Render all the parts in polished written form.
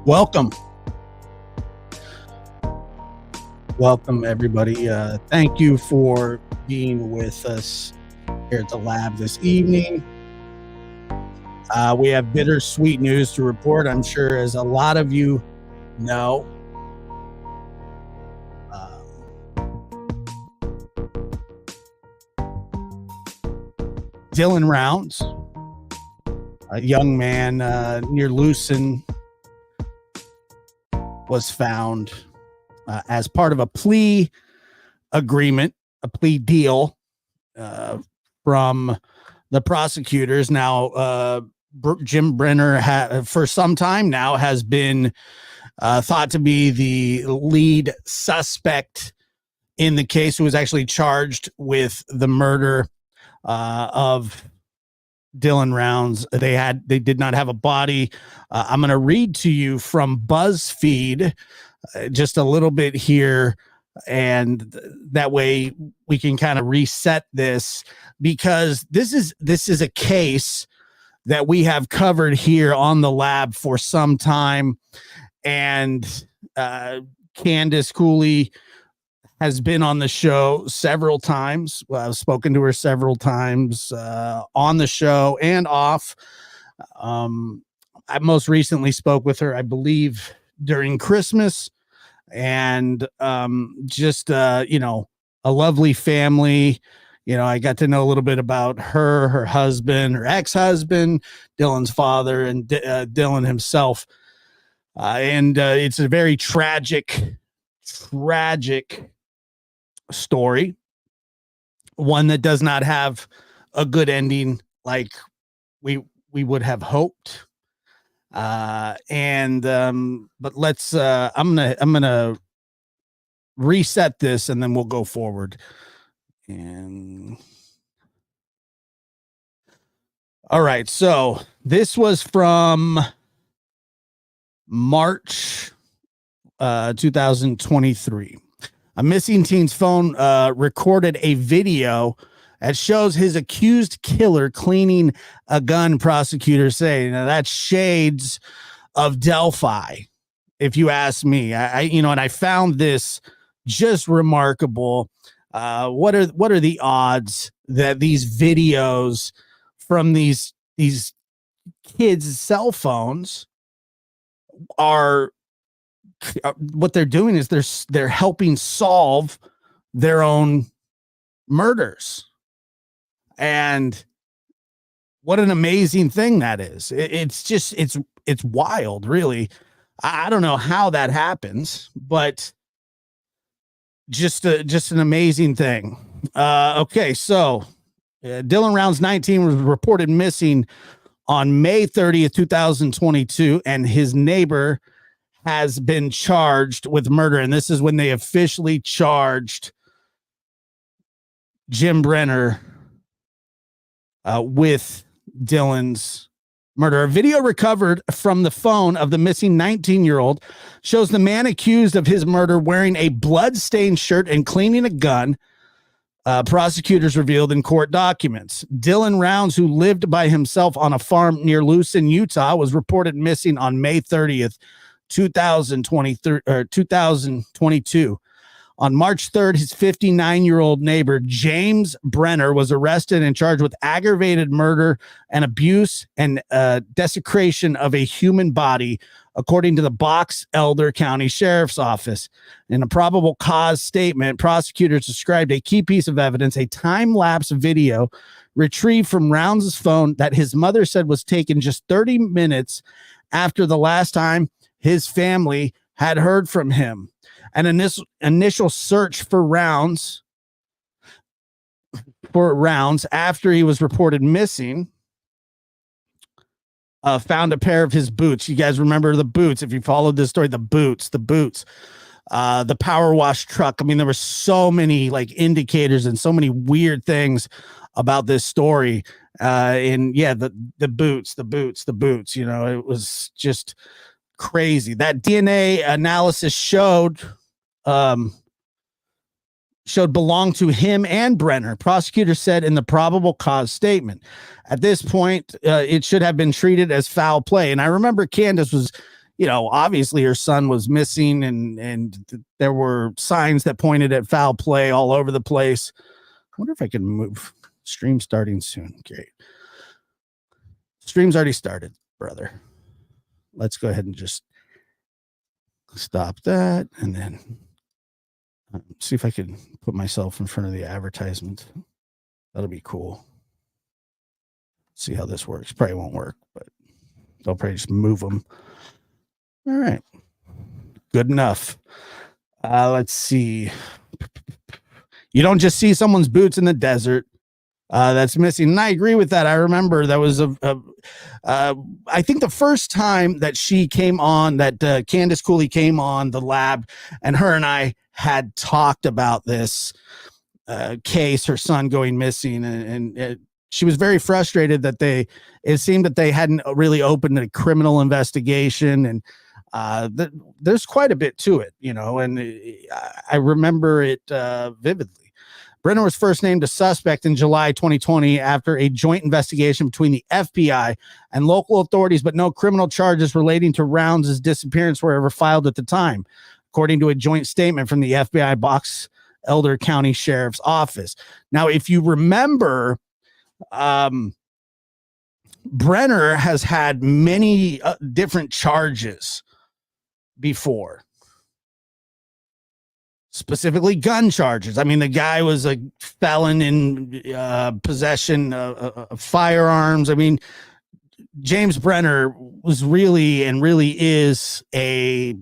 Welcome. Welcome, everybody. Thank you for being with us here at the lab this evening. We have bittersweet news to report. I'm sure, as a lot of you know, Dylan Rounds, a young man near Lucin, was found as part of a plea agreement, a plea deal from the prosecutors. Now, Jim Brenner, for some time now, has been thought to be the lead suspect in the case, who was actually charged with the murder of Dylan Rounds. They did not have a body. I'm going to read to you from BuzzFeed just a little bit here, and that way we can kind of reset this, because this is a case that we have covered here on the lab for some time, and Candace Cooley has been on the show several times. I've spoken to her several times on the show and off. I most recently spoke with her, I believe, during Christmas, and just a lovely family. I got to know a little bit about her husband, her ex-husband, Dylan's father, and Dylan himself. And it's a very tragic story, one that does not have a good ending like we would have hoped. But let's I'm gonna reset this, and then we'll go forward. And all right, so this was from March 2023. A missing teen's phone recorded a video that shows his accused killer cleaning a gun, prosecutors say. Now, that's shades of Delphi, if you ask me. And I found this just remarkable. What are the odds that these videos from these kids' cell phones are what they're doing is they're helping solve their own murders? And what an amazing thing that is. It's wild, really. I don't know how that happens, but just an amazing thing. Okay, so Dylan Rounds, 19, was reported missing on May 30th, 2022, and his neighbor has been charged with murder. And this is when they officially charged Jim Brenner with Dylan's murder. A video recovered from the phone of the missing 19-year-old shows the man accused of his murder wearing a blood-stained shirt and cleaning a gun. Prosecutors revealed in court documents. Dylan Rounds, who lived by himself on a farm near Lucin, Utah, was reported missing on May 30th, 2022. On March 3rd, his 59-year-old neighbor, James Brenner, was arrested and charged with aggravated murder and abuse and desecration of a human body, according to the Box Elder County Sheriff's Office. In a probable cause statement, prosecutors described a key piece of evidence, a time-lapse video retrieved from Rounds' phone that his mother said was taken just 30 minutes after the last time his family had heard from him. An initial search for Rounds after he was reported missing found a pair of his boots. You guys remember the boots? If you followed this story, the boots, the power wash truck. I mean, there were so many indicators and so many weird things about this story. The boots, it was just crazy. That DNA analysis showed belonged to him and Brenner, prosecutors said in the probable cause statement. At this point, it should have been treated as foul play. And I remember Candace was obviously her son was missing, and there were signs that pointed at foul play all over the place. I wonder if I can move. Stream starting soon. Great. Stream's already started, brother. Let's go ahead and just stop that, and then see if I can put myself in front of the advertisement. That'll be cool. See how this works. Probably won't work, but they'll probably just move them. All right. Good enough. Let's see. You don't just see someone's boots in the desert. That's missing. And I agree with that. I remember that was I think the first time that she came on, that Candace Cooley came on the lab, and her and I had talked about this case, her son going missing, and she was very frustrated that it seemed that they hadn't really opened a criminal investigation, and there's quite a bit to it, and I remember it vividly. Brenner was first named a suspect in July 2020 after a joint investigation between the FBI and local authorities, but no criminal charges relating to Rounds' disappearance were ever filed at the time, according to a joint statement from the FBI Box Elder County Sheriff's Office. Now, if you remember, Brenner has had many different charges before. Specifically gun charges. I mean, the guy was a felon in possession of firearms. I mean, James Brenner was really is a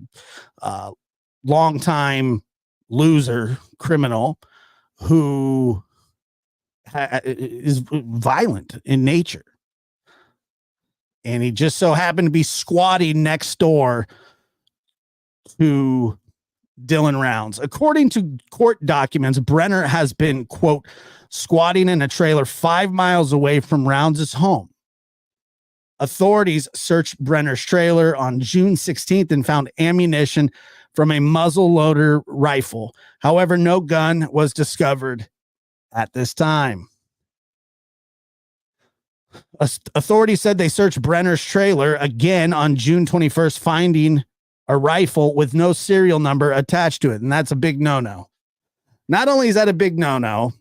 longtime loser criminal who is violent in nature. And he just so happened to be squatting next door to Dylan Rounds. According to court documents, Brenner has been, quote, squatting in a trailer 5 miles away from Rounds' home. Authorities searched Brenner's trailer on June 16th and found ammunition from a muzzle-loader rifle. However, no gun was discovered at this time. Authorities said they searched Brenner's trailer again on June 21st, finding a rifle with no serial number attached to it. And that's a big no-no. Not only is that a big no-no,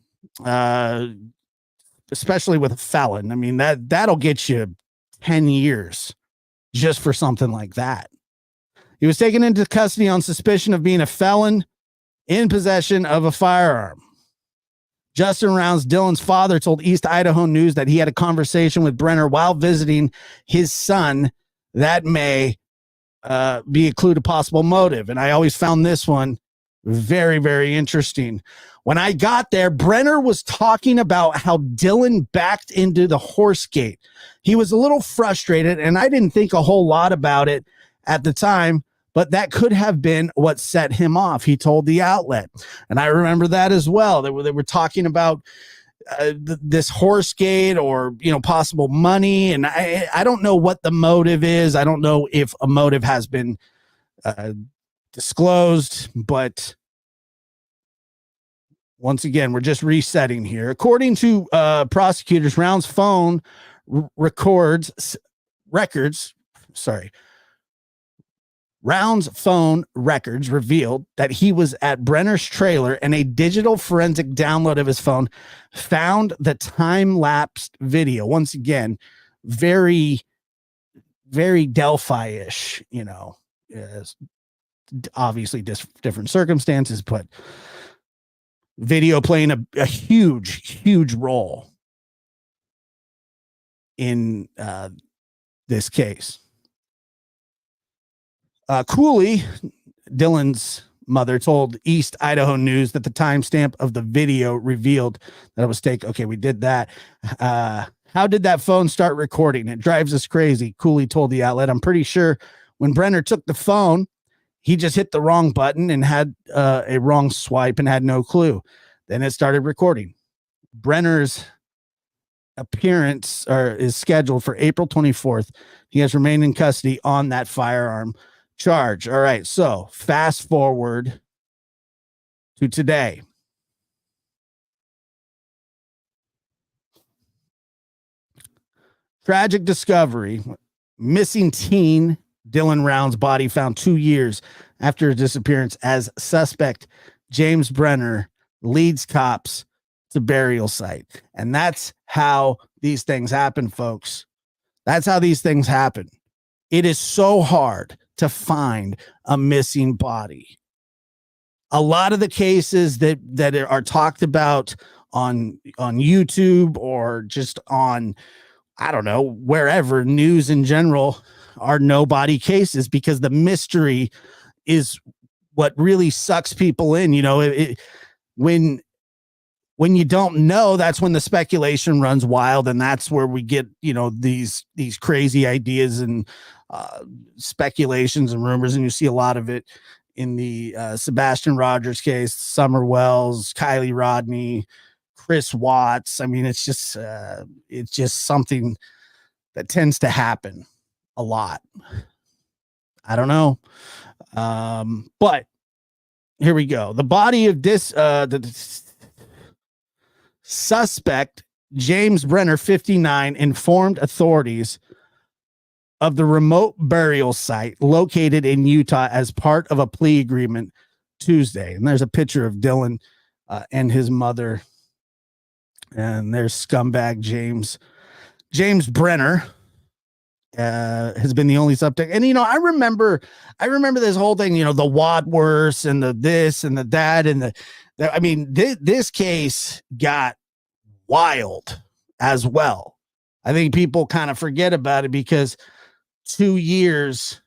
especially with a felon. I mean, that'll get you 10 years just for something like that. He was taken into custody on suspicion of being a felon in possession of a firearm. Justin Rounds, Dylan's father, told East Idaho News that he had a conversation with Brenner while visiting his son that may be a clue to possible motive. And I always found this one very, very interesting. When I got there, Brenner was talking about how Dylan backed into the horse gate. He was a little frustrated, and I didn't think a whole lot about it at the time, but that could have been what set him off, he told the outlet. And I remember that as well. They were talking about this horse gate or, possible money. And I don't know what the motive is. I don't know if a motive has been disclosed, but once again, we're just resetting here. According to prosecutors, Rounds' phone Rounds' phone records revealed that he was at Brenner's trailer, and a digital forensic download of his phone found the time-lapsed video. Once again, very, very Delphi-ish, obviously different circumstances, but video playing a huge, huge role in this case. Cooley, Dylan's mother, told East Idaho News that the timestamp of the video revealed that it was taken. Okay, we did that. How did that phone start recording? It drives us crazy, Cooley told the outlet. I'm pretty sure when Brenner took the phone, he just hit the wrong button and had a wrong swipe and had no clue. Then it started recording. Brenner's appearance is scheduled for April 24th. He has remained in custody on that firearm charge. All right, so fast forward to today. Tragic discovery. Missing teen Dylan Rounds' body found 2 years after his disappearance as suspect James Brenner leads cops to burial site. And that's how these things happen, folks. That's how these things happen. It is so hard to find a missing body. A lot of the cases that are talked about on YouTube or just on, I don't know, wherever, news in general, are no body cases because the mystery is what really sucks people in. When you don't know, that's when the speculation runs wild, and that's where we get these crazy ideas and speculations and rumors. And you see a lot of it in the Sebastian Rogers case, Summer Wells, Kylie Rodney, Chris Watts. I mean, it's just something that tends to happen a lot. I don't know. But here we go. The body of the suspect, James Brenner, 59, informed authorities of the remote burial site located in Utah as part of a plea agreement Tuesday. And there's a picture of Dylan and his mother. And there's scumbag James Brenner has been the only subject. And, I remember this whole thing, the Wadsworth and the this and the that and this case got wild as well. I think people kind of forget about it because 2 years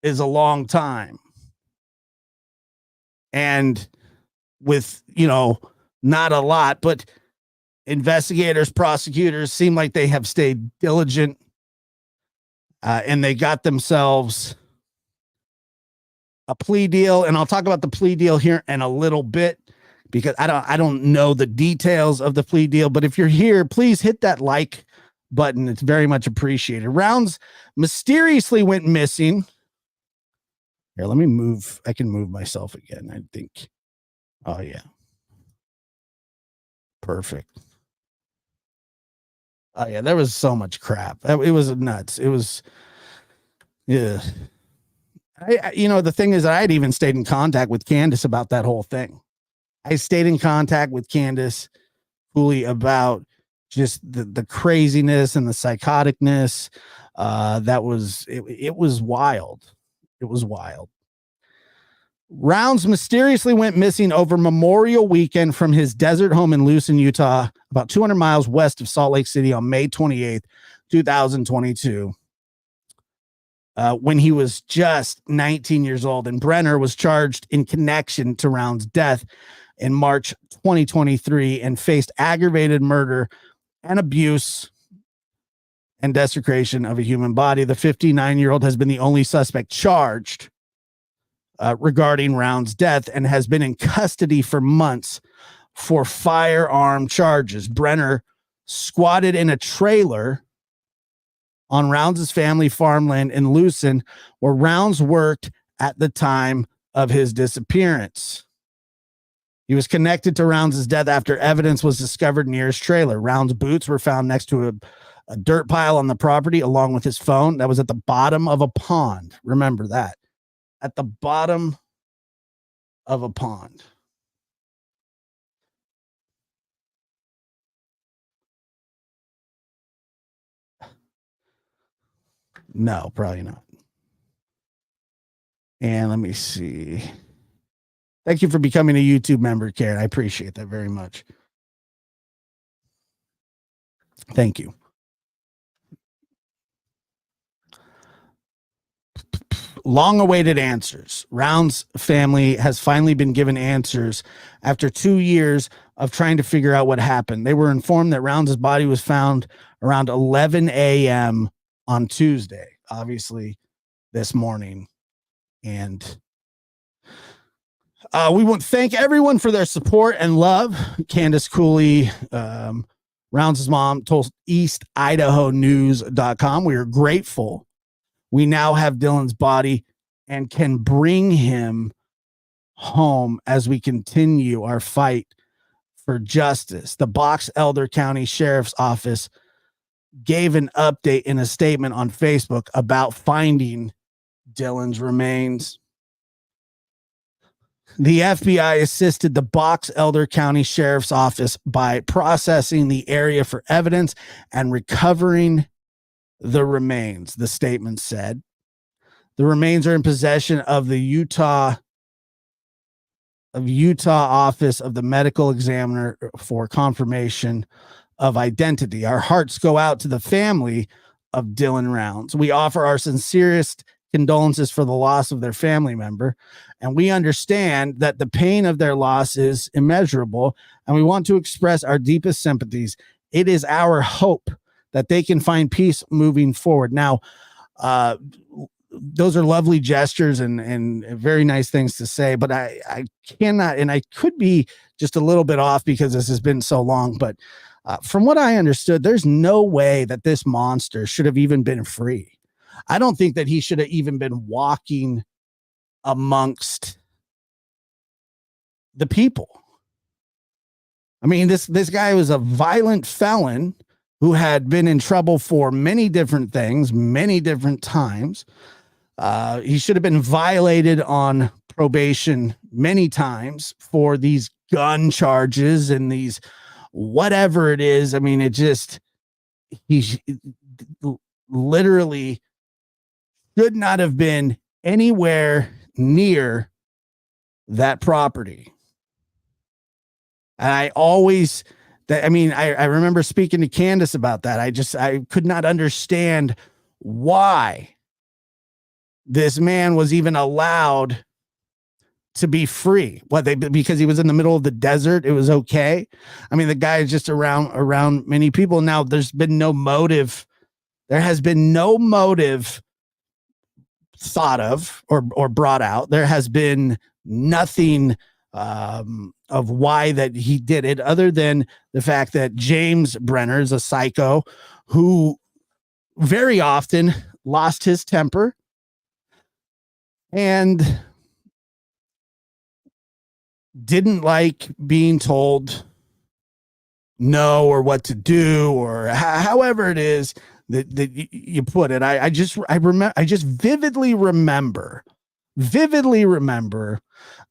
is a long time. And with, not a lot, but investigators, prosecutors seem like they have stayed diligent, and they got themselves a plea deal. And I'll talk about the plea deal here in a little bit because I don't know the details of the plea deal, but if you're here, please hit that like button. It's very much appreciated. Rounds mysteriously went missing. Here, let me move. I can move myself again, I think. Oh, yeah. Perfect. Oh, yeah, there was so much crap. It was nuts. It was, yeah. The thing is, I had even stayed in contact with Candace about that whole thing. I stayed in contact with Candace Cooley about just the craziness and the psychoticness. It was wild. It was wild. Rounds mysteriously went missing over Memorial Weekend from his desert home in Lucin, Utah, about 200 miles west of Salt Lake City on May 28th, 2022. When he was just 19 years old, and Brenner was charged in connection to Rounds' death in March 2023 and faced aggravated murder and abuse and desecration of a human body. The 59-year-old has been the only suspect charged regarding Rounds' death and has been in custody for months for firearm charges. Brenner squatted in a trailer on Rounds' family farmland in Lucin, where Rounds worked at the time of his disappearance. He was connected to Rounds' death after evidence was discovered near his trailer. Rounds' boots were found next to a dirt pile on the property, along with his phone that was at the bottom of a pond. Remember that. At the bottom of a pond. No, probably not. And let me see. Thank you for becoming a YouTube member, Karen. I appreciate that very much. Thank you. Long-awaited answers. Rounds' family has finally been given answers after 2 years of trying to figure out what happened. They were informed that Rounds' body was found around 11 a.m. on Tuesday, obviously this morning. And we want to thank everyone for their support and love. Candace Cooley, Rounds' mom, told EastIdahoNews.com, we are grateful we now have Dylan's body and can bring him home as we continue our fight for justice. The Box Elder County Sheriff's Office gave an update in a statement on Facebook about finding Dylan's remains. The FBI assisted the Box Elder County Sheriff's Office by processing the area for evidence and recovering the remains, the statement said. The remains are in possession of the Utah Office of the Medical Examiner for confirmation of identity. Our hearts go out to the family of Dylan Rounds. We offer our sincerest condolences for the loss of their family member, and we understand that the pain of their loss is immeasurable, and we want to express our deepest sympathies. It is our hope that they can find peace moving forward. Now, those are lovely gestures and very nice things to say, but I cannot, and I could be just a little bit off because this has been so long, but from what I understood, there's no way that this monster should have even been free. I don't think that he should have even been walking amongst the people. I mean, this guy was a violent felon who had been in trouble for many different things, many different times. He should have been violated on probation many times for these gun charges and these whatever it is. I mean, he literally should not have been anywhere near that property. And I remember speaking to Candace about that. I could not understand why this man was even allowed to be free. Because he was in the middle of the desert, it was okay. I mean, the guy is just around many people. Now there's been no motive. There has been no motive thought of or brought out. There has been nothing of why that he did it, other than the fact that James Brenner is a psycho who very often lost his temper and didn't like being told no or what to do, or however it is that you put it. I just vividly remember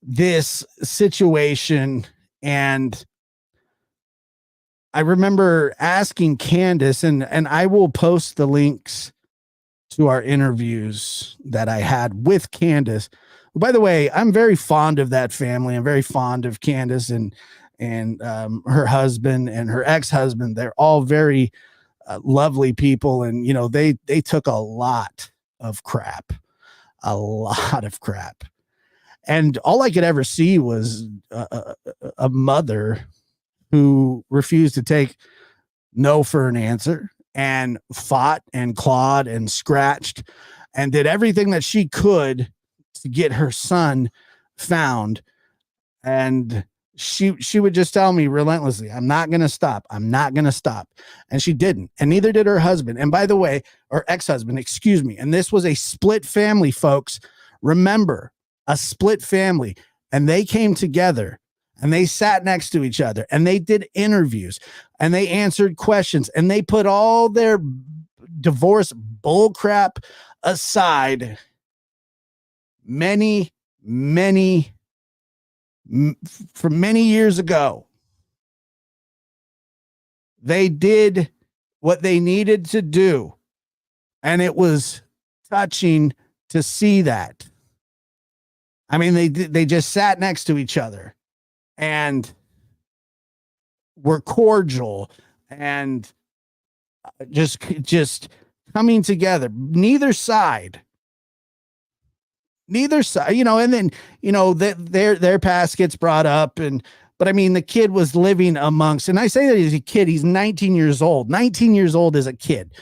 this situation. And I remember asking Candace, and I will post the links to our interviews that I had with Candace. By the way, I'm very fond of that family. I'm very fond of Candace and her husband and her ex-husband. They're all very lovely people. And, they took a lot of crap. And all I could ever see was a mother who refused to take no for an answer and fought and clawed and scratched and did everything that she could to get her son found. And she would just tell me relentlessly, I'm not going to stop. And she didn't. And neither did her husband. And by the way, or ex-husband, excuse me. And this was a split family, folks. Remember, a split family. And they came together and they sat next to each other and they did interviews and they answered questions and they put all their divorce bullcrap aside for many years ago. They did what they needed to do, and it was touching to see that. I mean, they just sat next to each other and were cordial and just coming together. Neither side, and then, their past gets brought up. But I mean, the kid was living amongst, and I say that he's a kid, he's 19 years old. 19 years old is a kid.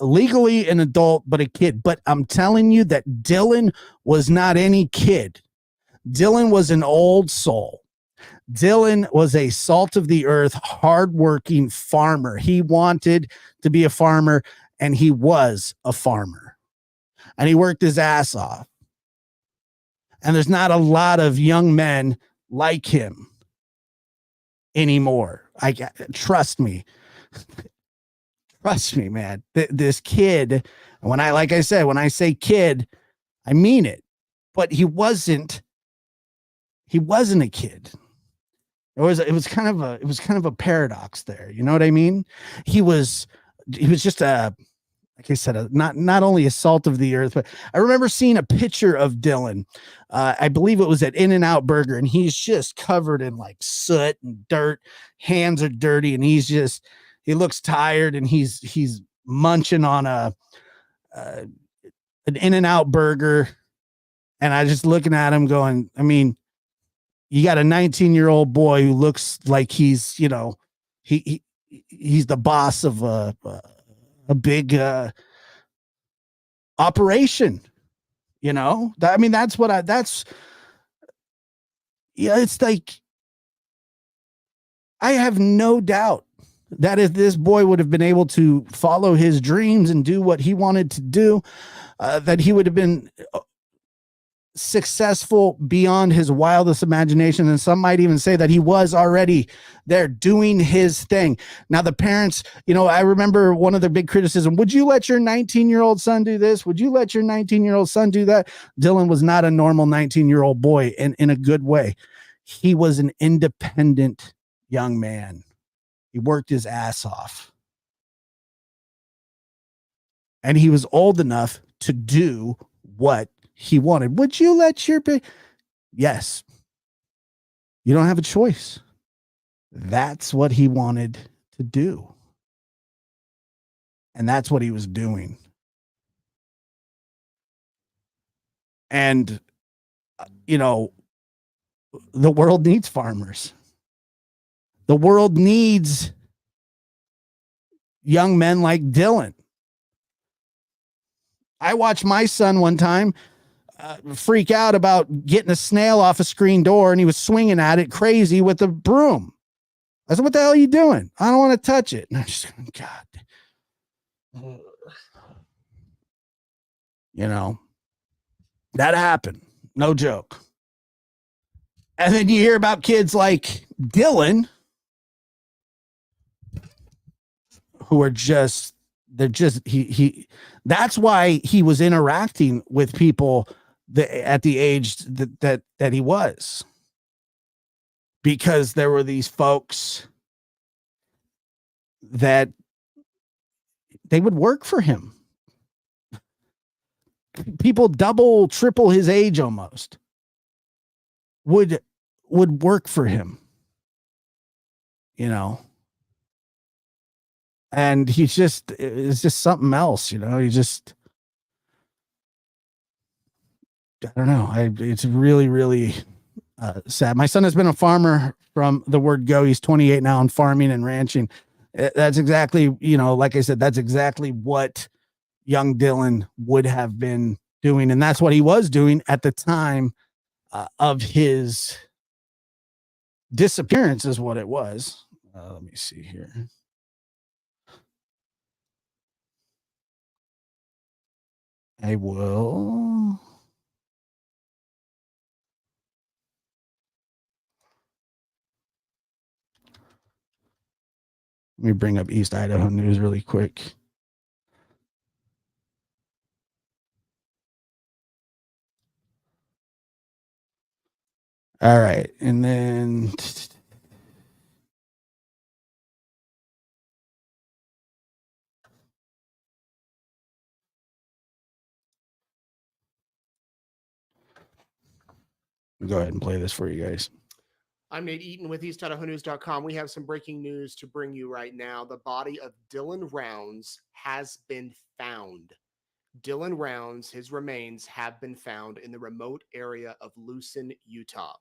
Legally an adult, but a kid. But I'm telling you that Dylan was not any kid. Dylan was an old soul. Dylan was a salt of the earth, hardworking farmer. He wanted to be a farmer, and he was a farmer. And he worked his ass off. And there's not a lot of young men like him anymore. Trust me. Trust me, man. This kid, when like I said, when I say kid, I mean it. But he wasn't a kid. It was kind of a paradox there. You know what I mean? He was just like I said, not only a salt of the earth, but I remember seeing a picture of Dylan. I believe it was at In-N-Out Burger, and he's just covered in like soot and dirt. Hands are dirty, and he looks tired, and he's munching on an In-N-Out Burger, and I just looking at him, going, I mean, you got a 19-year-old boy who looks like he's, he's the boss of a big operation. I mean, it's like, I have no doubt that if this boy would have been able to follow his dreams and do what he wanted to do, that he would have been successful beyond his wildest imagination. And some might even say that he was already there doing his thing. Now, the parents, I remember one of the big criticism, would you let your 19-year-old son do this? Would you let your 19-year-old son do that? Dylan was not a normal 19-year-old boy in a good way. He was an independent young man. He worked his ass off. And he was old enough to do what he wanted. Would you let your Yes. You don't have a choice. That's what he wanted to do. And that's what he was doing. And the world needs farmers. The world needs young men like Dylan. I watched my son one time freak out about getting a snail off a screen door, and he was swinging at it crazy with a broom. I said, what the hell are you doing? I don't want to touch it. And I'm just going, God. That happened. No joke. And then you hear about kids like Dylan who are that's why he was interacting with people at the age that he was, because there were these folks that they would work for him. People double, triple his age almost would work for him, and it's just something else, he just, I don't know. It's really, really sad. My son has been a farmer from the word go. He's 28 now, on farming and ranching. That's exactly, like I said, that's exactly what young Dylan would have been doing. And that's what he was doing at the time of his disappearance, is what it was. Let me see here. I will. Let me bring up East Idaho News really quick. All right. And then go ahead and play this for you guys. I'm Nate Eaton with EastIdahoNews.com. We have some breaking news to bring you right now. The body of Dylan Rounds has been found. Dylan Rounds, his remains have been found in the remote area of Lucin, Utah.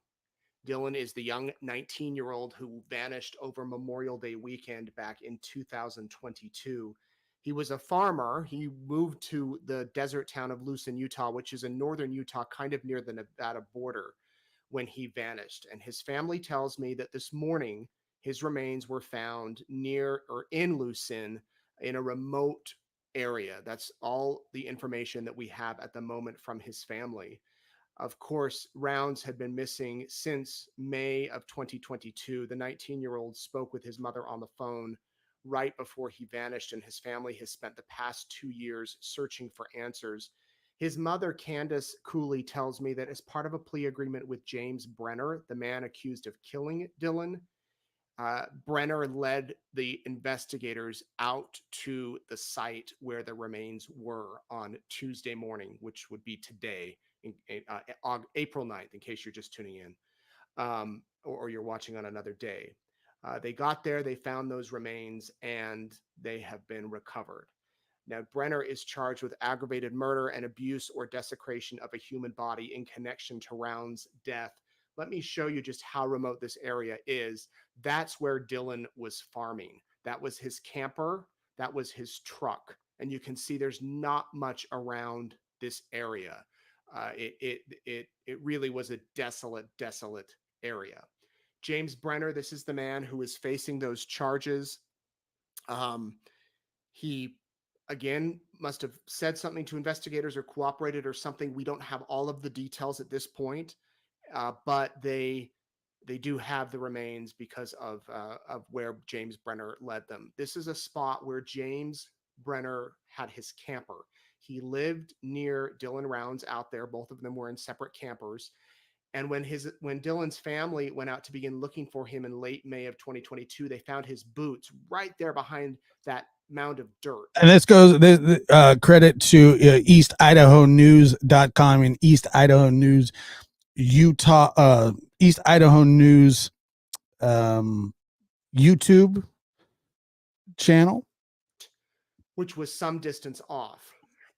Dylan is the young 19-year-old who vanished over Memorial Day weekend back in 2022. He was a farmer. He moved to the desert town of Lucin, Utah, which is in northern Utah, kind of near the Nevada border, when he vanished. And his family tells me that this morning his remains were found near or in Lucin in a remote area. That's all the information that we have at the moment from his family. Of course, Rounds had been missing since May of 2022. The 19-year-old spoke with his mother on the phone right before he vanished, and his family has spent the past 2 years searching for answers. His mother, Candace Cooley, tells me that as part of a plea agreement with James Brenner, the man accused of killing Dylan, Brenner led the investigators out to the site where the remains were on Tuesday morning, which would be today, April 9th, in case you're just tuning in, or you're watching on another day. They got there, they found those remains, and they have been recovered. Now, Brenner is charged with aggravated murder and abuse or desecration of a human body in connection to Round's death. Let me show you just how remote this area is. That's where Dylan was farming. That was his camper. That was his truck. And you can see there's not much around this area. It really was a desolate area. James Brenner, this is the man who is facing those charges. He again must have said something to investigators or cooperated or something. We don't have all of the details at this point, but they do have the remains because of where James Brenner led them. This is a spot where James Brenner had his camper. He lived near Dylan Rounds out there. Both of them were in separate campers. And when Dylan's family went out to begin looking for him in late May of 2022, they found his boots right there behind that mound of dirt. And this goes credit to eastidahonews.com and East Idaho News Utah, East Idaho News YouTube channel, which was some distance off.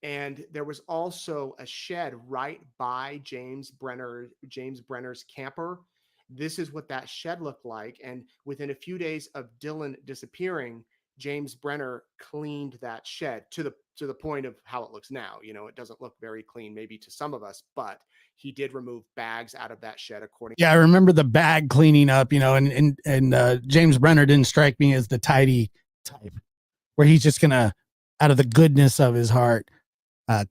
And there was also a shed right by James Brenner's camper. This is what that shed looked like. And within a few days of Dylan disappearing, James Brenner cleaned that shed to the point of how it looks now. You know, it doesn't look very clean, maybe to some of us, but he did remove bags out of that shed. Yeah, I remember the bag cleaning up. You know, and James Brenner didn't strike me as the tidy type, where he's just gonna, out of the goodness of his heart,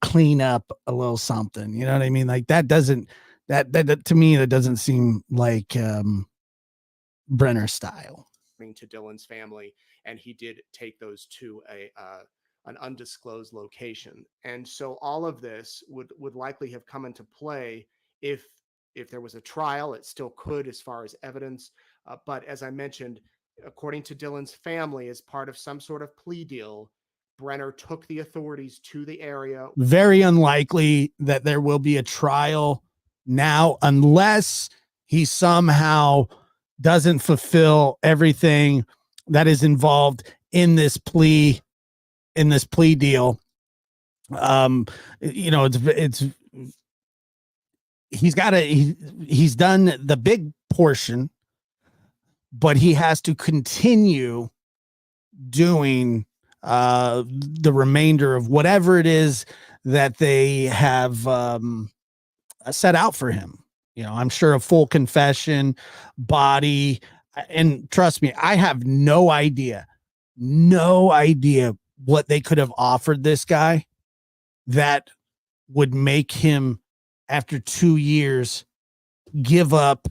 clean up a little something. You know what I mean? Like that doesn't that to me that doesn't seem like Brenner style. To Dylan's family, and he did take those to an undisclosed location. And so all of this would likely have come into play if there was a trial. It still could, as far as evidence. But as I mentioned, according to Dylan's family, as part of some sort of plea deal, Brenner took the authorities to the area. Very unlikely that there will be a trial now, unless he somehow doesn't fulfill everything that is involved in this plea deal. You know, it's he's done the big portion, but he has to continue doing the remainder of whatever it is that they have set out for him. You know, I'm sure a full confession, body, and trust me, I have no idea what they could have offered this guy that would make him, after 2 years, give up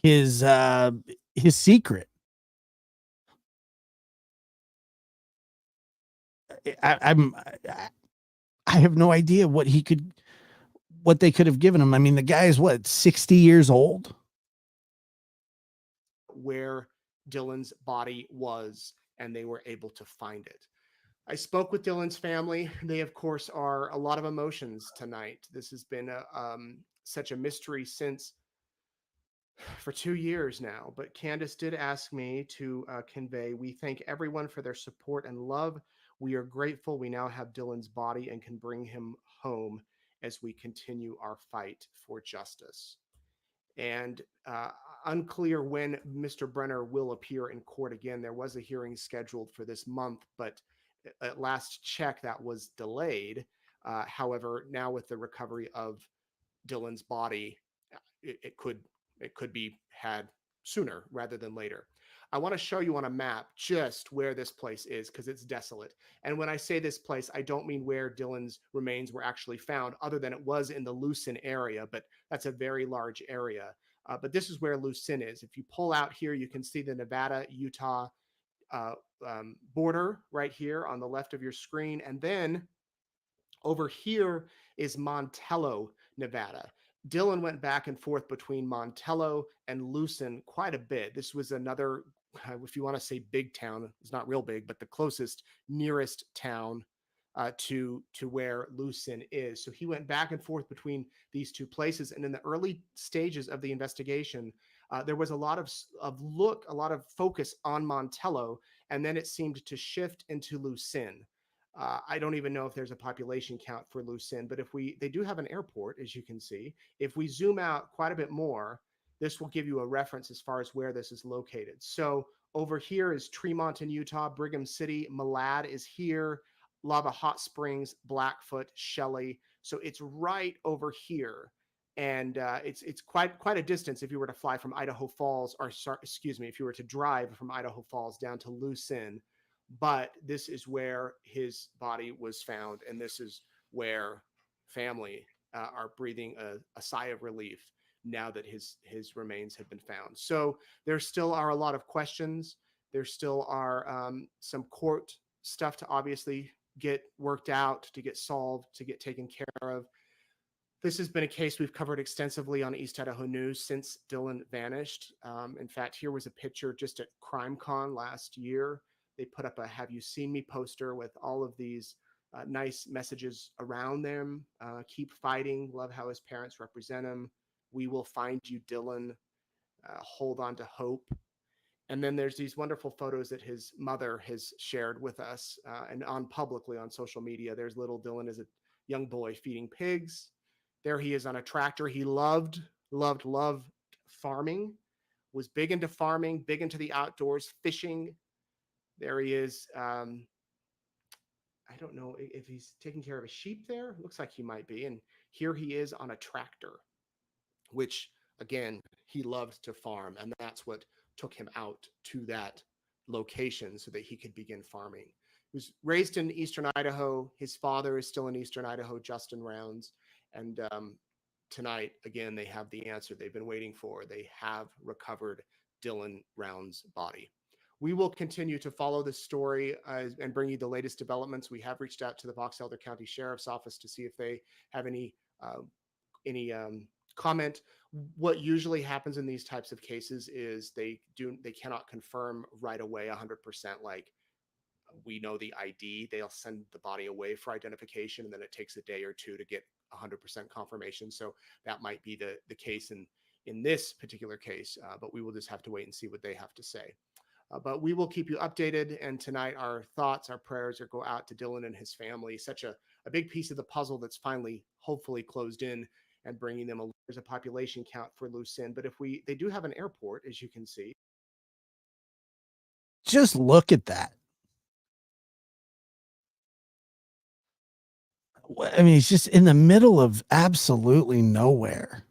his secret. I have no idea what they could have given him. I mean, the guy is 60 years old. Where Dylan's body was, and they were able to find it. I spoke with Dylan's family. They, of course, are a lot of emotions tonight. This has been such a mystery for 2 years now. But Candace did ask me to convey, we thank everyone for their support and love. We are grateful we now have Dylan's body and can bring him home as we continue our fight for justice. And unclear when Mr. Brenner will appear in court again. There was a hearing scheduled for this month, but at last check that was delayed. However, now with the recovery of Dylan's body, it could be had sooner rather than later. I want to show you on a map just where this place is, because it's desolate. And when I say this place, I don't mean where Dylan's remains were actually found, other than it was in the Lucin area, but that's a very large area. But this is where Lucin is. If you pull out here, you can see the Nevada, Utah, border right here on the left of your screen. And then over here is Montello, Nevada. Dylan went back and forth between Montello and Lucin quite a bit. This was another, if you want to say big town, it's not real big, but the closest, nearest town to where Lucin is. So he went back and forth between these two places. And in the early stages of the investigation, there was a lot of a lot of focus on Montello, and then it seemed to shift into Lucin. I don't even know if there's a population count for Lucin, but they do have an airport, as you can see. If we zoom out quite a bit more, this will give you a reference as far as where this is located. So over here is Tremont in Utah, Brigham City, Malad is here, Lava Hot Springs, Blackfoot, Shelley. So it's right over here. And it's quite a distance if you were to fly from Idaho Falls, or excuse me, if you were to drive from Idaho Falls down to Lucin. But this is where his body was found, and this is where family are breathing a sigh of relief now that his remains have been found. So there still are a lot of questions. There still are some court stuff to obviously get worked out, to get solved, to get taken care of. This has been a case we've covered extensively on East Idaho News since Dylan vanished. In fact, here was a picture just at CrimeCon last year. They put up a "Have you seen me" poster with all of these nice messages around them. Keep fighting. Love how his parents represent him. We will find you, Dylan. Hold on to hope. And then there's these wonderful photos that his mother has shared with us and on publicly on social media. There's little Dylan as a young boy feeding pigs. There he is on a tractor. He loved farming, was big into farming, big into the outdoors, fishing. There he is. I don't know if he's taking care of a sheep there. Looks like he might be. And here he is on a tractor, which, again, he loved to farm. And that's what took him out to that location so that he could begin farming. He was raised in Eastern Idaho. His father is still in Eastern Idaho, Justin Rounds. And tonight, again, they have the answer they've been waiting for. They have recovered Dylan Rounds' body. We will continue to follow this story and bring you the latest developments. We have reached out to the Box Elder County Sheriff's Office to see if they have any comment. What usually happens in these types of cases is they cannot confirm right away 100%. Like, we know the ID. They'll send the body away for identification, and then it takes a day or two to get 100% confirmation. So that might be the case in this particular case, but we will just have to wait and see what they have to say. But we will keep you updated. And tonight, our thoughts, our prayers go out to Dylan and his family. Such a big piece of the puzzle that's finally, hopefully, closed in and bringing them there's a population count for Lucin. But they do have an airport, as you can see. Just look at that. I mean, he's just in the middle of absolutely nowhere.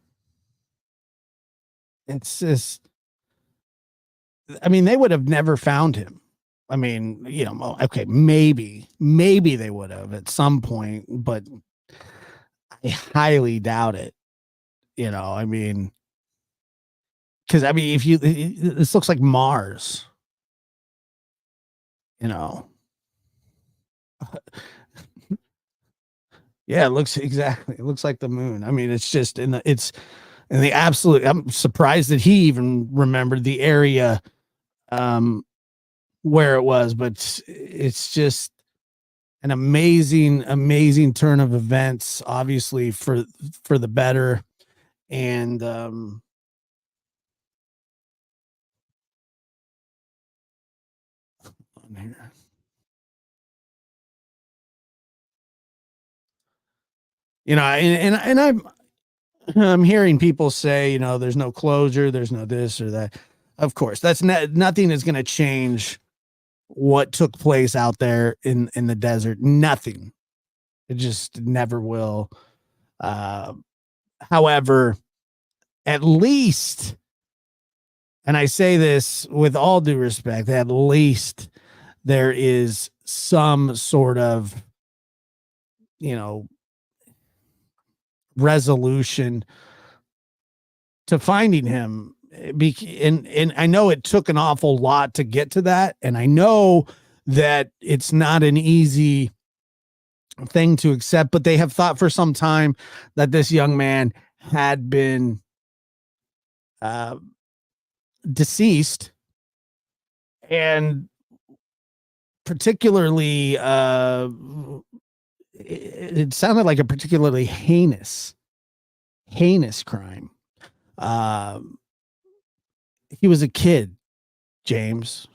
It's just, I mean, they would have never found him. I mean, okay, maybe they would have at some point, but I highly doubt it. I mean, because this looks like Mars. Yeah, it looks like the moon. I mean, it's just in the absolute. I'm surprised that he even remembered the area where it was, but it's just an amazing turn of events, obviously for the better. And on here. And I'm hearing people say, there's no closure, there's no this or that. Of course, that's nothing is going to change what took place out there in the desert. Nothing. It just never will. However, at least, and I say this with all due respect, at least there is some sort of, resolution to finding him. and I know it took an awful lot to get to that, and I know that it's not an easy thing to accept, but they have thought for some time that this young man had been deceased, and particularly it sounded like a particularly heinous crime. He was a kid, James.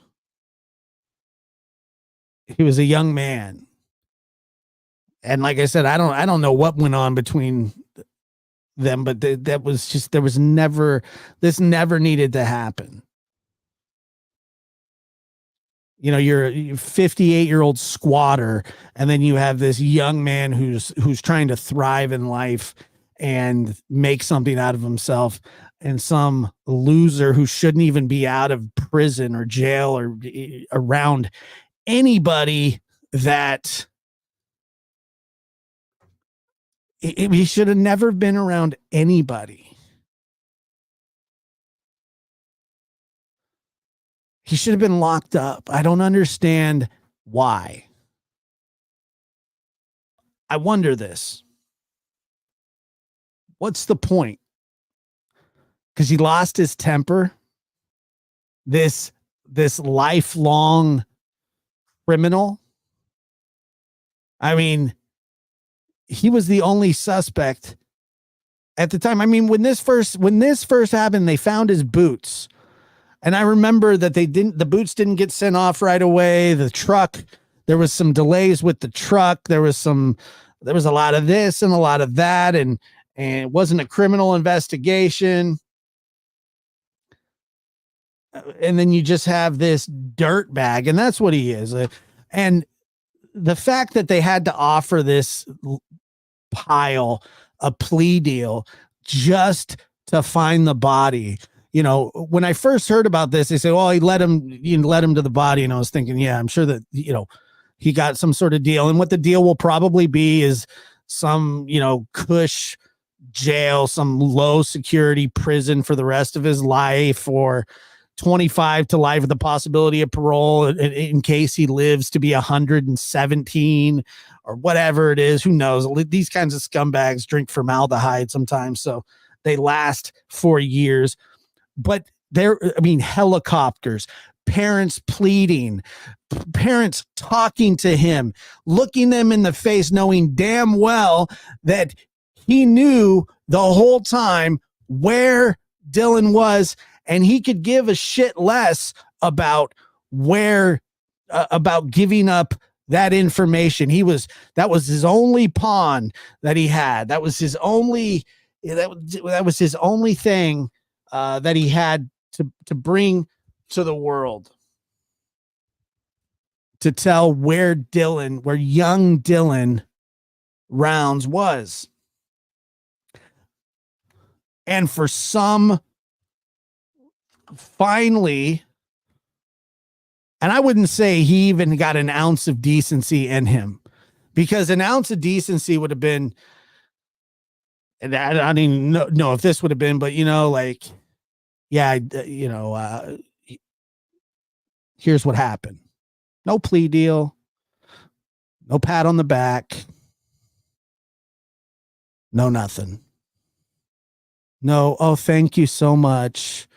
He was a young man. And like I said, I don't know what went on between them, but that was just, this never needed to happen. You know, you're a 58-year-old squatter, and then you have this young man who's trying to thrive in life and make something out of himself, and some loser who shouldn't even be out of prison or jail or around anybody that he should have never been around anybody. He should have been locked up. I don't understand why. I wonder this. What's the point? Because he lost his temper. This lifelong criminal. I mean, he was the only suspect at the time. I mean, when this first happened, they found his boots. And I remember that the boots didn't get sent off right away. The truck, there was some delays with the truck. There was a lot of this and a lot of that. And it wasn't a criminal investigation. And then you just have this dirt bag, and that's what he is. And the fact that they had to offer this pile a plea deal just to find the body. You know, when I first heard about this, they said, "Oh, you let him to the body," and I was thinking, yeah, I'm sure that he got some sort of deal, and what the deal will probably be is some cush jail, some low security prison for the rest of his life, or 25 to life with the possibility of parole in case he lives to be 117 or whatever it is. Who knows? These kinds of scumbags drink formaldehyde sometimes, so they last for years. But helicopters, parents pleading, parents talking to him, looking them in the face, knowing damn well that he knew the whole time where Dylan was, and he could give a shit less about about giving up that information. That was his only pawn that he had. That was his only thing that he had to bring to the world, to tell where young Dylan Rounds was. And for some, finally, and I wouldn't say he even got an ounce of decency in him, because an ounce of decency would have been, and I don't even know if this would have been, but here's what happened. No plea deal, no pat on the back, no nothing. No, oh, thank you so much.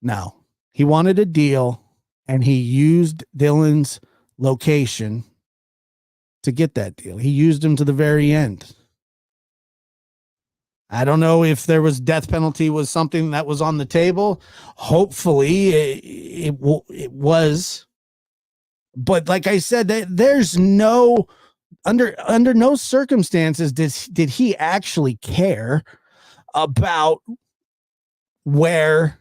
No, he wanted a deal, and he used Dylan's location to get that deal. He used him to the very end. I don't know if there was death penalty was something that was on the table. Hopefully it was. But like I said, there's no, under no circumstances did he actually care about where,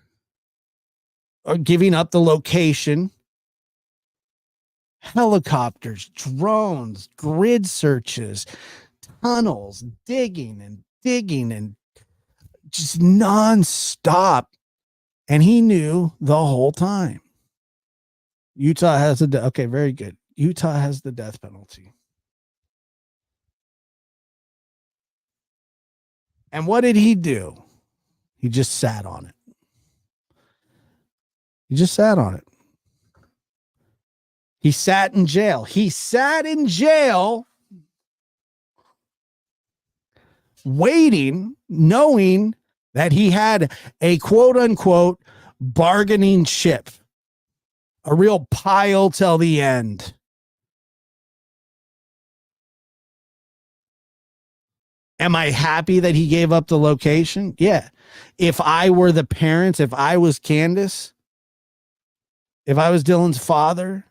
or giving up the location. Helicopters, drones, grid searches, tunnels, digging and just nonstop. And he knew the whole time. Utah has okay, very good. Utah has the death penalty. And what did he do? He just sat on it. He just sat on it. He sat in jail. He sat in jail waiting, knowing that he had a quote unquote bargaining chip, a real pile till the end. Am I happy that he gave up the location? Yeah. If I were the parents, if I was Candace, if I was Dylan's father,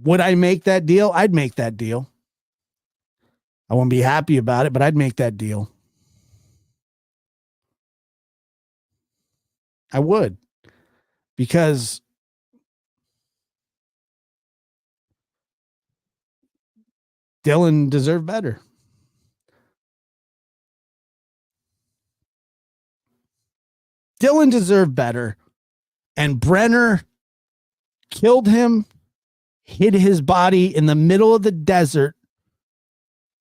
would I make that deal? I'd make that deal. I wouldn't be happy about it, but I'd make that deal. I would. Because Dylan deserved better. Dylan deserved better. And Brenner killed him, hid his body in the middle of the desert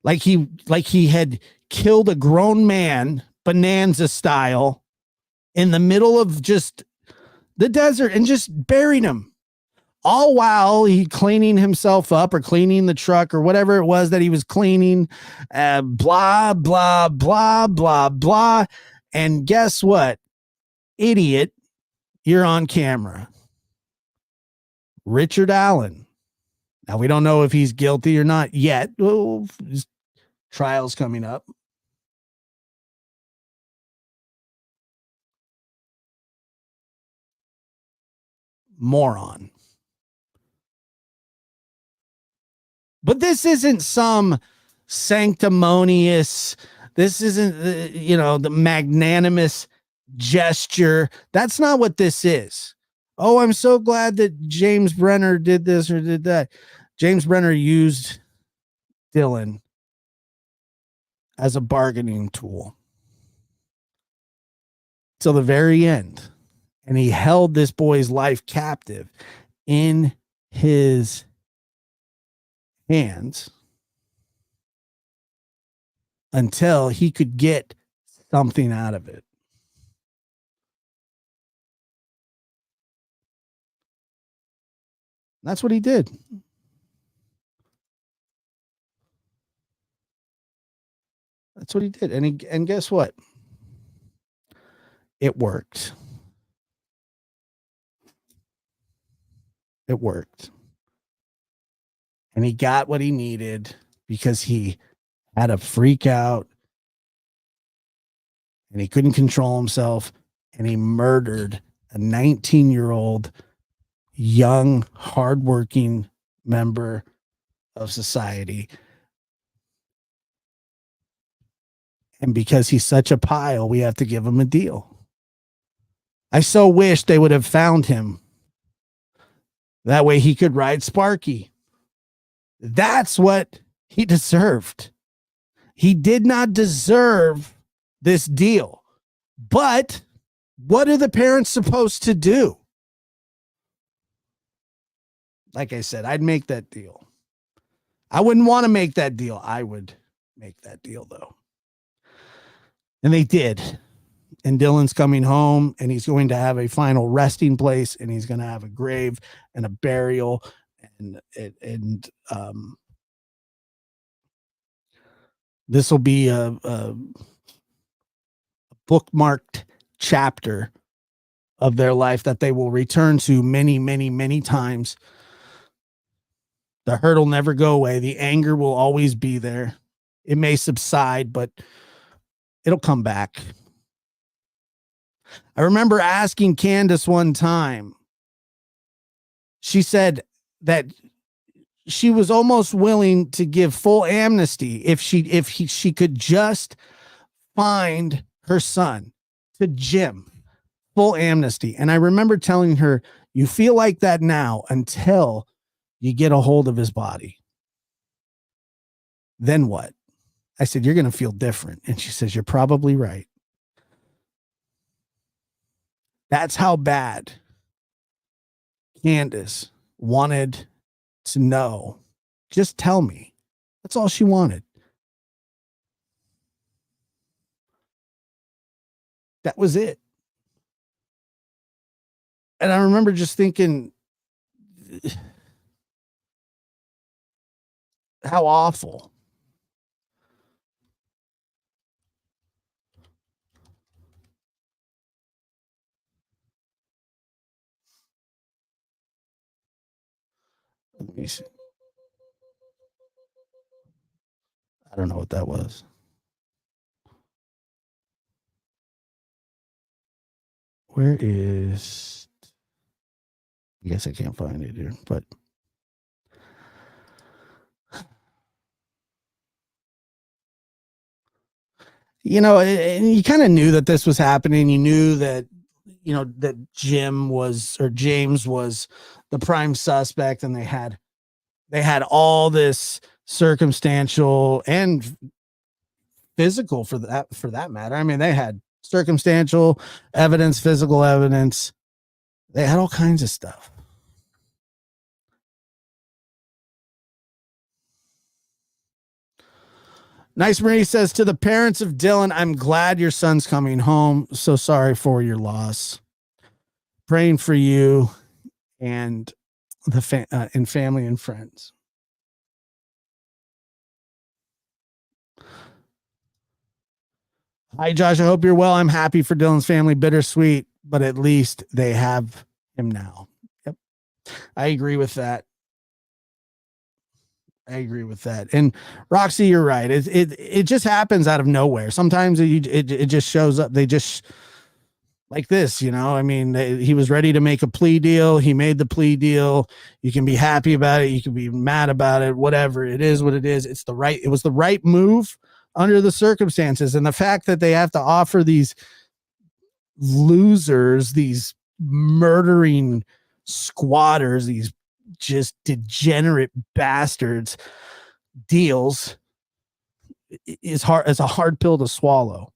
like he had killed a grown man, Bonanza style, in the middle of just the desert and just buried him. All while he cleaning himself up or cleaning the truck or whatever it was that he was cleaning, blah, blah, blah, blah, blah. And guess what? Idiot, you're on camera. Richard Allen. Now, we don't know if he's guilty or not yet. Well, his trial's coming up. Moron. But this isn't some sanctimonious, this isn't, the magnanimous gesture. That's not what this is. Oh, I'm so glad that James Brenner did this or did that. James Brenner used Dylan as a bargaining tool till the very end. And he held this boy's life captive in his hands until he could get something out of it. That's what he did. That's what he did. And guess what? It worked. It worked. And he got what he needed because he had a freak out and he couldn't control himself, and he murdered a 19-year-old young, hardworking member of society. And because he's such a pile, we have to give him a deal. I so wish they would have found him. That way he could ride Sparky. That's what he deserved. He did not deserve this deal. But what are the parents supposed to do? Like I said, I'd make that deal. I wouldn't want to make that deal. I would make that deal, though. And they did. And Dylan's coming home, and he's going to have a final resting place, and he's going to have a grave and a burial, and this will be a bookmarked chapter of their life that they will return to many, many, many times. The hurt will never go away. The anger will always be there. It may subside, but it'll come back. I remember asking Candace one time. She said that she was almost willing to give full amnesty if she could just find her son, to Jim. Full amnesty. And I remember telling her, you feel like that now until you get a hold of his body. Then what? I said, you're going to feel different. And she says, you're probably right. That's how bad Candace wanted to know. Just tell me. That's all she wanted. That was it. And I remember just thinking, how awful. Let me see. I don't know what that was. Where is? I guess I can't find it here, but and you kind of knew that this was happening. You knew that, that James was the prime suspect, and they had all this circumstantial and physical for that matter. I mean, they had circumstantial evidence, physical evidence. They had all kinds of stuff. Nice Marie says, to the parents of Dylan, I'm glad your son's coming home. So sorry for your loss. Praying for you and and family and friends. Hi, Josh. I hope you're well. I'm happy for Dylan's family. Bittersweet, but at least they have him now. Yep. I agree with that. And Roxy, you're right. It just happens out of nowhere. Sometimes it just shows up. They just like this, I mean, he was ready to make a plea deal. He made the plea deal. You can be happy about it. You can be mad about it. Whatever. It is what it is. It was the right move under the circumstances. And the fact that they have to offer these losers, these murdering squatters, these just degenerate bastards deals is hard. It's a hard pill to swallow.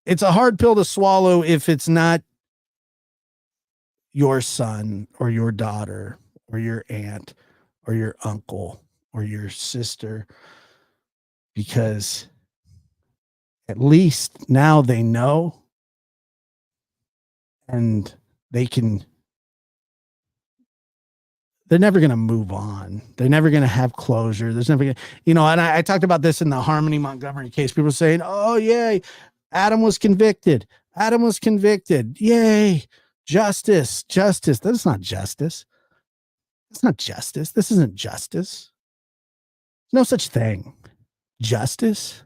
It's a hard pill to swallow if it's not your son or your daughter or your aunt or your uncle or your sister, because at least now they know, and they're never going to move on. They're never going to have closure. There's never going to, and I talked about this in the Harmony Montgomery case. People saying, oh, yay, Adam was convicted. Yay. Justice. That's not justice. That's not justice. This isn't justice. There's no such thing. Justice.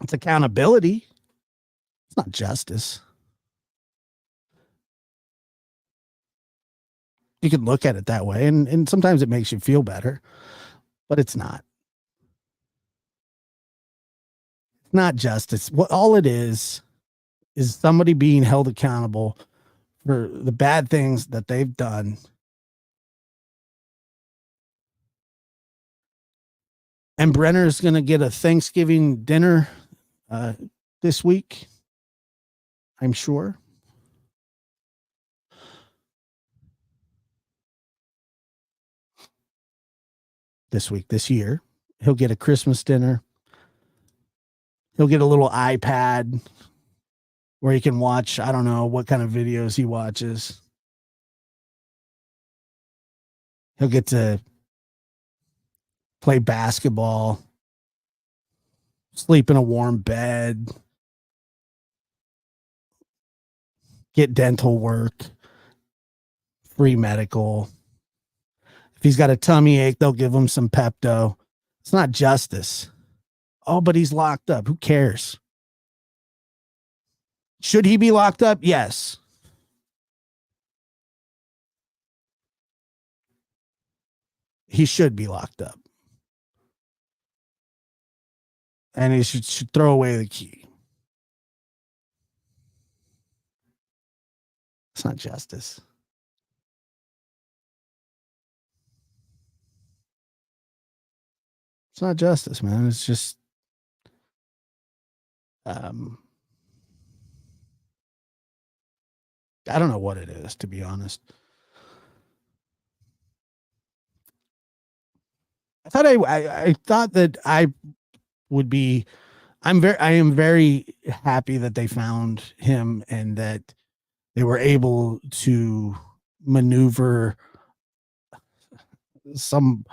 It's accountability. It's not justice. You can look at it that way, and sometimes it makes you feel better, but it's not. It's not justice. What all it is somebody being held accountable for the bad things that they've done. And Brenner is going to get a Thanksgiving dinner this week, I'm sure. This year, he'll get a Christmas dinner. He'll get a little iPad where he can watch, I don't know what kind of videos he watches. He'll get to play basketball, sleep in a warm bed, get dental work, free medical. If he's got a tummy ache, they'll give him some Pepto. It's not justice. Oh, but he's locked up. Who cares? Should he be locked up? Yes. He should be locked up. And he should throw away the key. It's not justice. It's not justice, man. It's just I don't know what it is, to be honest. I thought that I would be I am very happy that they found him and that they were able to maneuver some.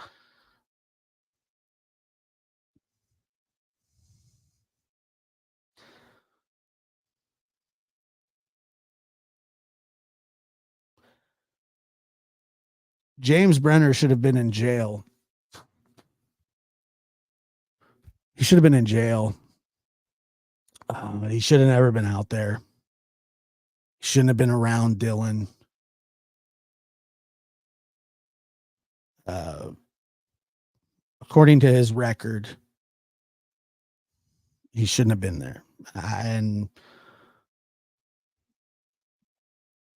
James Brenner should have been in jail. He should have been in jail. He should have never been out there. He shouldn't have been around Dylan. According to his record, he shouldn't have been there. And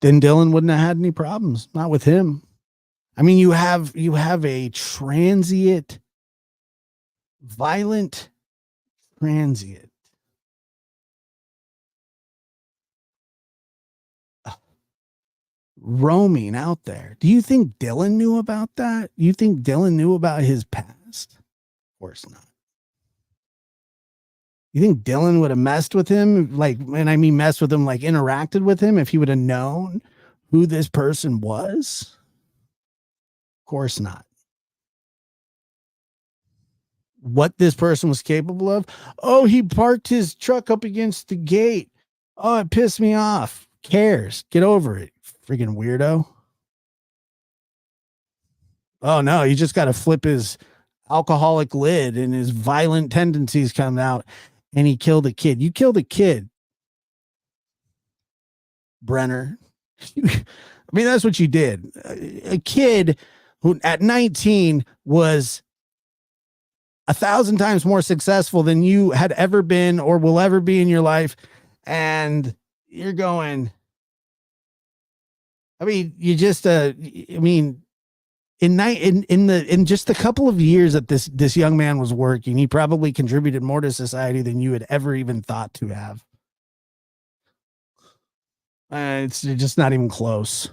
then Dylan wouldn't have had any problems. Not with him. I mean, you have a transient, violent transient. Roaming out there. Do you think Dylan knew about that? You think Dylan knew about his past? Of course not. You think Dylan would have messed with him? Like, and I mean messed with him, like interacted with him if he would have known who this person was? Of course not. What this person was capable of? Oh, he parked his truck up against the gate. Oh, it pissed me off. Cares. Get over it. Freaking weirdo. Oh no, you just got to flip his alcoholic lid and his violent tendencies come out and he killed a kid. You killed a kid, Brenner. I mean, that's what you did. A kid who at 19 was 1,000 times more successful than you had ever been or will ever be in your life. And you're going, I mean, you just, I mean, in just a couple of years that this young man was working, he probably contributed more to society than you had ever even thought to have. It's just not even close.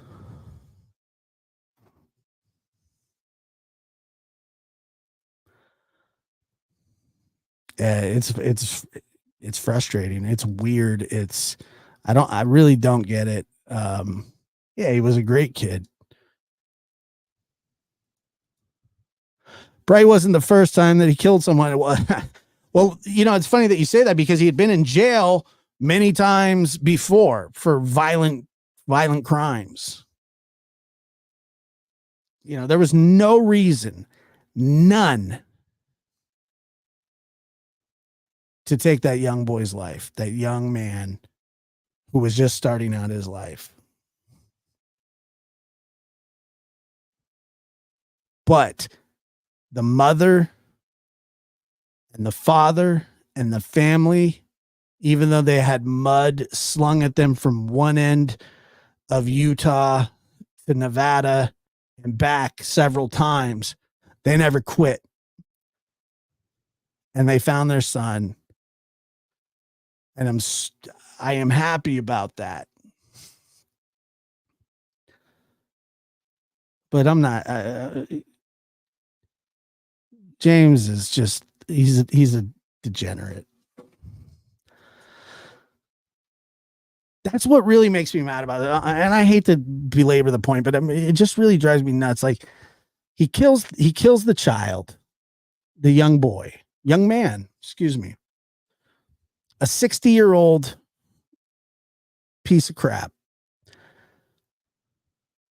It's frustrating. It's weird. I really don't get it. Yeah, he was a great kid. Probably wasn't the first time that he killed someone. Well, you know, it's funny that you say that because he had been in jail many times before for violent crimes. You know, there was no reason, none, to take that young boy's life, that young man who was just starting out his life. But the mother and the father and the family, even though they had mud slung at them from one end of Utah to Nevada and back several times, they never quit. And they found their son. And I am happy about that. But I'm not. James is just he's a degenerate. That's what really makes me mad about it. And I hate to belabor the point, but I mean, it just really drives me nuts. Like he kills the child, the young man, excuse me, a 60-year-old piece of crap,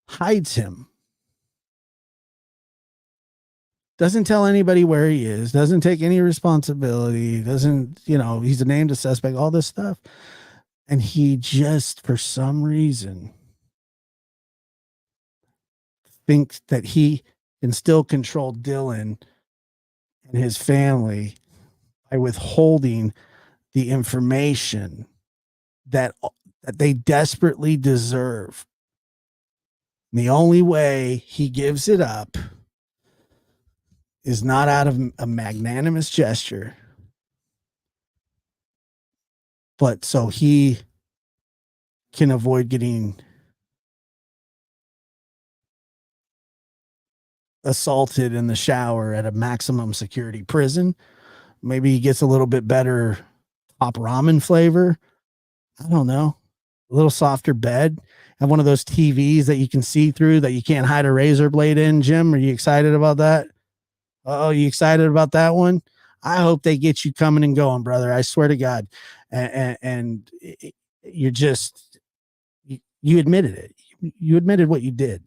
hides him, doesn't tell anybody where he is, doesn't take any responsibility, doesn't, you know, he's named a suspect, all this stuff. And he just, for some reason, thinks that he can still control Dylan and his family by withholding the information that they desperately deserve. And the only way he gives it up is not out of a magnanimous gesture, but so he can avoid getting assaulted in the shower at a maximum security prison. Maybe he gets a little bit better hot ramen flavor. I don't know. A little softer bed. Have one of those TVs that you can see through that you can't hide a razor blade in. Jim, are you excited about that? Oh, you excited about that one? I hope they get you coming and going, brother. I swear to God. And you're just, you admitted it. You admitted what you did.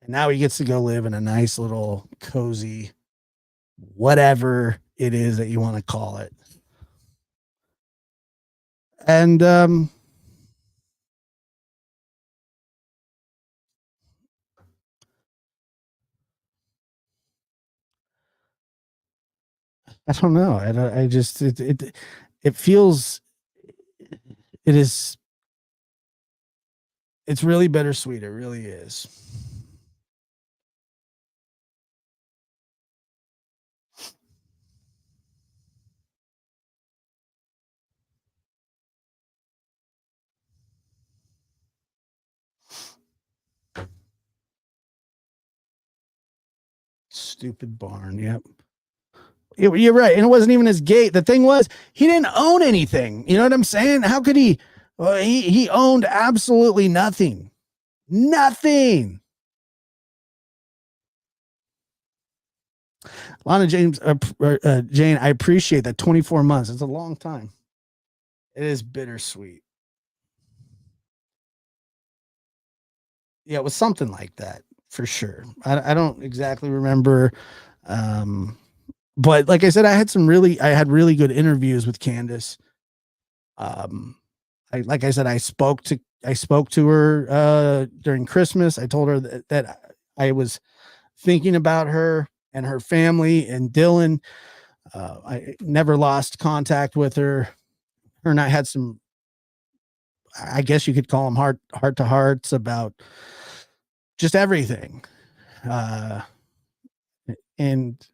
And now he gets to go live in a nice little cozy, whatever it is that you want to call it. And I don't know. I just it feels it is it's really bittersweet. It really is. Stupid barn. Yep. You're right. And it wasn't even his gate. The thing was, he didn't own anything. You know what I'm saying? How could he? Well, he owned absolutely nothing. Nothing. Lana James, Jane, I appreciate that 24 months. It's a long time. It is bittersweet. Yeah, it was something like that for sure. I don't exactly remember. But like I said, I had really good interviews with Candace. Like I said, I spoke to her during Christmas. I told her that I was thinking about her and her family and Dylan. I never lost contact with her. Her and I had some, I guess you could call them heart to hearts about just everything. And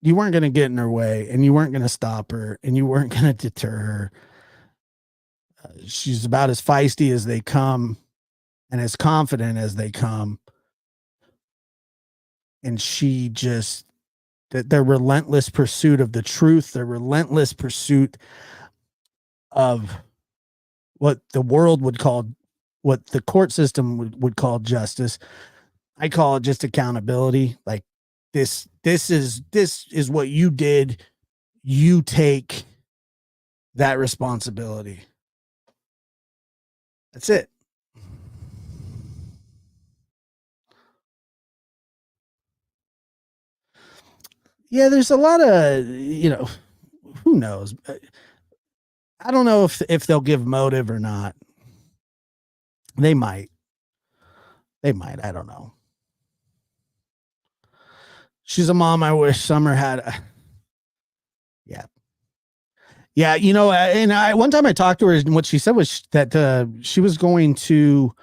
you weren't going to get in her way, and you weren't going to stop her, and you weren't going to deter her. She's about as feisty as they come and as confident as they come. And she just, their relentless pursuit of the truth, their relentless pursuit of what the world would call, what the court system would call justice. I call it just accountability. Like this is what you did. You take that responsibility. That's it. Yeah, there's a lot of, who knows? I don't know if they'll give motive or not. They might. They might. I don't know. She's a mom I wish Summer had. Yeah. Yeah, and one time I talked to her, and what she said was that she was going to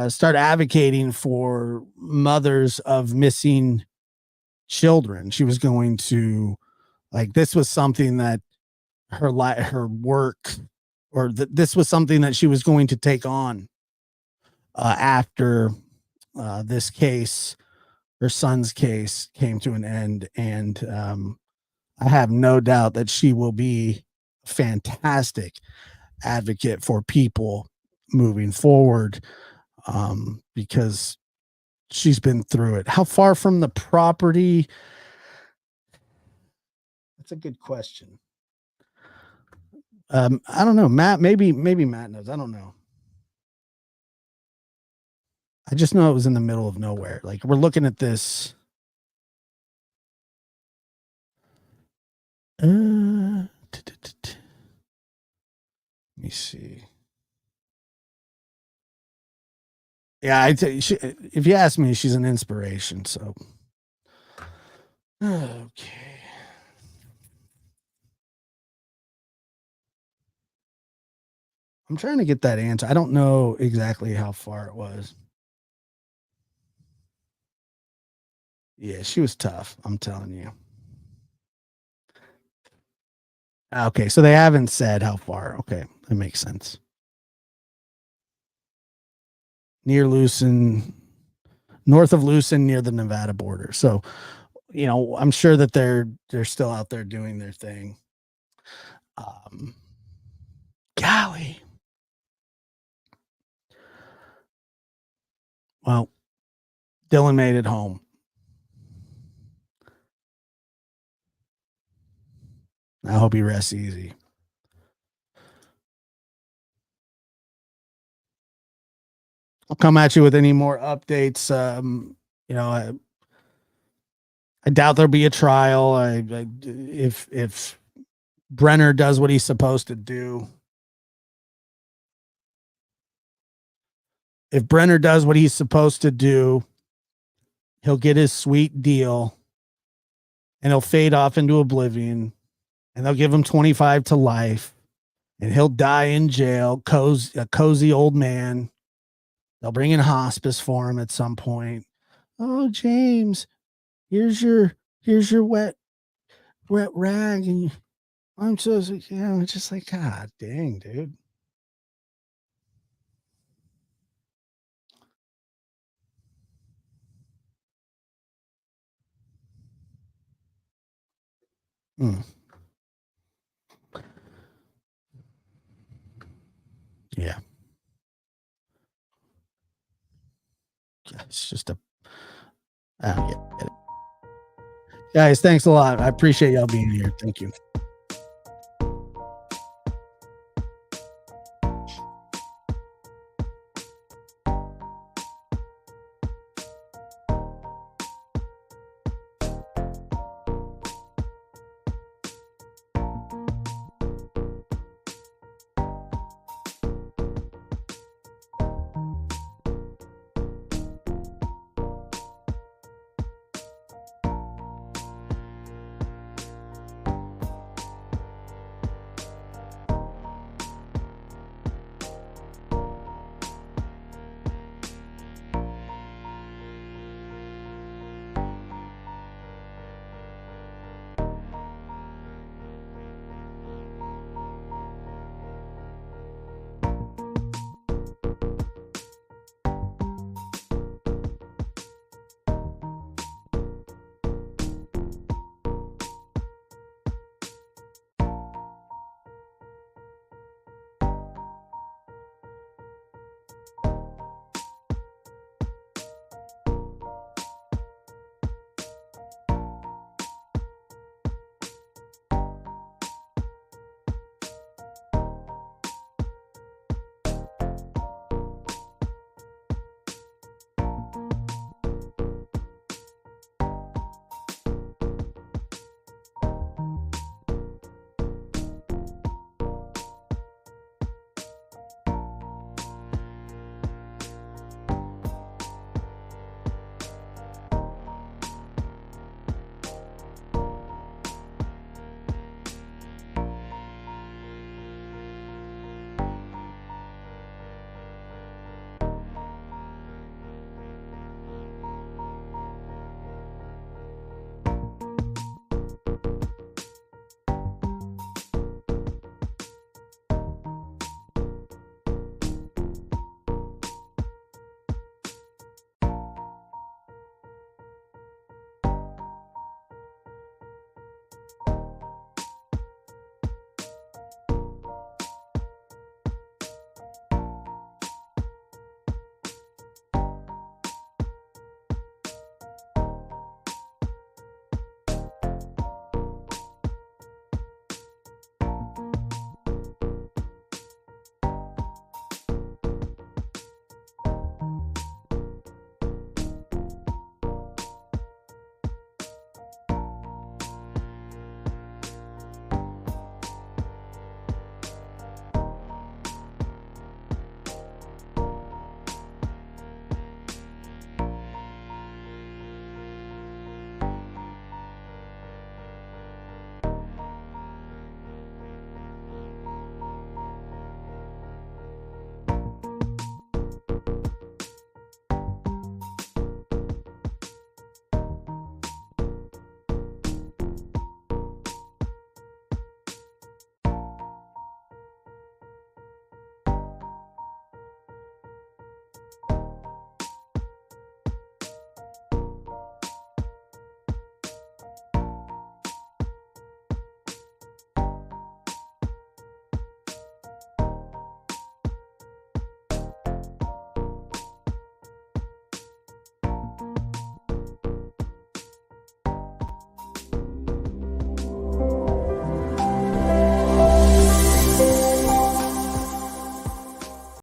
start advocating for mothers of missing children. She was going to, like, this was something that her work, or this was something that she was going to take on after this case, her son's case, came to an end. And I have no doubt that she will be a fantastic advocate for people moving forward, because she's been through it. How far from the property? That's a good question. I don't know, Matt. Maybe Matt knows. I don't know. I just know it was in the middle of nowhere. Like, we're looking at this. Let me see. Yeah, if you ask me, she's an inspiration. So, okay. I'm trying to get that answer. I don't know exactly how far it was. Yeah, she was tough. I'm telling you. Okay, so they haven't said how far. Okay, that makes sense. Near Lucin, north of Lucin near the Nevada border. So, you know, I'm sure that they're still out there doing their thing. Golly. Well, Dylan made it home. I hope he rests easy. I'll come at you with any more updates. You know, I doubt there'll be a trial. If Brenner does what he's supposed to do, if Brenner does what he's supposed to do, he'll get his sweet deal, and he'll fade off into oblivion, and they'll give him 25 to life, and he'll die in jail, a cozy old man. They'll bring in hospice for him at some point. Oh, James, here's your wet rag, and I'm so, you know, it's just like, God dang, dude. Yeah. It's just a yeah. Guys, thanks a lot. I appreciate y'all being here. Thank you.